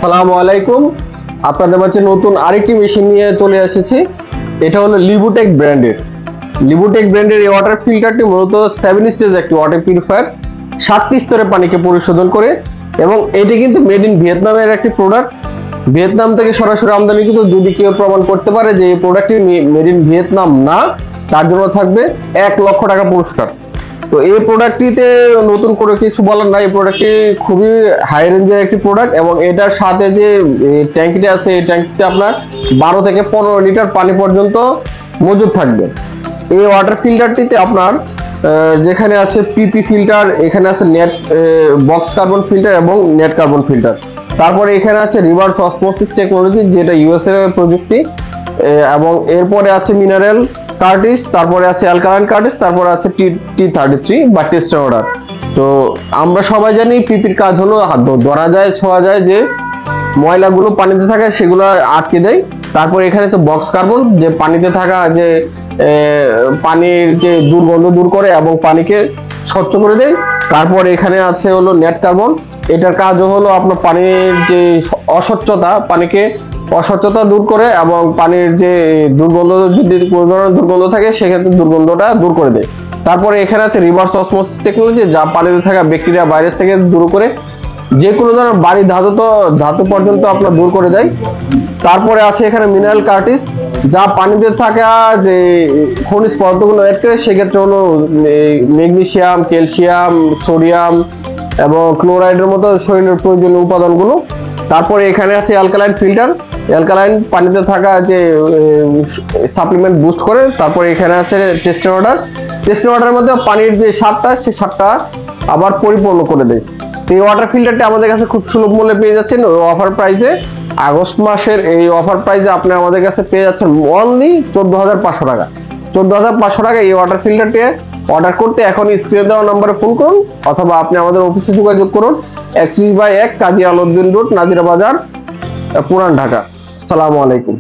আসসালামু আলাইকুম। আপনাদের মাঝে নতুন আরেকটি মেশিন নিয়ে চলে এসেছি। এটা হলো লিবুটেক ব্র্যান্ডের। লিবুটেক ব্র্যান্ডের এই ওয়াটার ফিল্টারটি মূলত 7 স্টেজ একটি ওয়াটার পিউরিফায়ার, 7টি স্তরে পানিকে পরিশোধন করে, এবং এটি কিন্তু মেড ইন ভিয়েতনামের একটি প্রোডাক্ট। ভিয়েতনাম থেকে সরাসরি আমদানি, কিন্তু যদি কেউ প্রমাণ করতে পারে যে এই প্রোডাক্টটি মেড ইন ভিয়েতনাম না, তার জন্য থাকবে 1 লক্ষ টাকা পুরস্কার। তো এই প্রোডাক্টটিতে নতুন করে কিছু বলার নাই। এই প্রোডাক্টটি খুবই হাই রেঞ্জের একটি প্রোডাক্ট, এবং এটার সাথে যে ট্যাঙ্কিটা আছে, এই ট্যাঙ্কিতে আপনার 12 থেকে 15 লিটার পানি পর্যন্ত মজুদ থাকবে। এই ওয়াটার ফিল্টারটিতে আপনার যেখানে আছে পিপি ফিল্টার, এখানে আছে নেট বক্স কার্বন ফিল্টার এবং নেট কার্বন ফিল্টার। তারপরে এখানে আছে রিভার্স অসমোসিস টেকনোলজি, যেটা ইউএস এর প্রযুক্তি, এবং এরপরে আছে মিনারেল কার্টিস, তারপরে আছে অ্যালকালাইন কার্টিস, তারপরে আছে T33 বা টেস্টার অর্ডার। তো আমরা সবাই জানি পিপির কাজ হলো ধরা যায়, ছোঁয়া যায় যে ময়লাগুলো পানিতে থাকে সেগুলো আটকে দেয়। তারপর এখানে আছে বক্স কার্বন, যে পানিতে থাকা যে পানির যে দুর্গন্ধ দূর করে এবং পানিকে স্বচ্ছ করে দেয়। তারপর এখানে আছে হলো নেট কার্বন, এটার কাজ হলো আপনার পানির যে অস্বচ্ছতা দূর করে, এবং পানির যে দুর্গন্ধ, যদি কোনো ধরনের দুর্গন্ধ থাকে সেক্ষেত্রে দুর্গন্ধটা দূর করে দেয়। তারপরে এখানে আছে রিভার্স অসমোসিস টেকনোলজি, যা পানিতে থাকা ব্যাকটেরিয়া ভাইরাস থেকে দূর করে যে কোনো ধরনের বাড়ি ধাতু পর্যন্ত আপনার দূর করে দেয়। তারপরে আছে এখানে মিনারেল কার্টিস, যা পানিতে থাকা যে খনিজ পদার্থগুলো অ্যাড করে, সেক্ষেত্রে হলো ম্যাগনেসিয়াম, ক্যালসিয়াম, সোডিয়াম এবং ক্লোরাইডের মতো শরীরের প্রয়োজনীয় উপাদানগুলো। তারপরে এখানে আছে অ্যালকালাইন ফিল্টার, অ্যালকালাইন পানিতে থাকা যে সাপ্লিমেন্ট বুস্ট করে। তারপরে এখানে আছে টেস্টিং ওয়াটারের মধ্যে পানির যে স্বাদটা, সেই স্বাদটা আবার পরিপূর্ণ করে দেয়। এই ওয়াটার ফিল্টারটি আমাদের কাছে খুব সুলভ মূল্যে পেয়ে যাচ্ছেন অফার প্রাইসে। আগস্ট মাসের এই অফার প্রাইসে আপনি আমাদের কাছে পেয়ে যাচ্ছেন অনলি 14,500 টাকা। 14,500 টাকা এই ওয়াটার ফিল্টারটি অর্ডার করতে এখন স্ক্রিনে দেওয়া নম্বরে ফোন করুন, অথবা আপনি আমাদের অফিসে যোগাযোগ করুন। 31/1 কাজী আলাউদ্দিন রোড, নাজিরা বাজার, পুরান ঢাকা। আসসালামু আলাইকুম।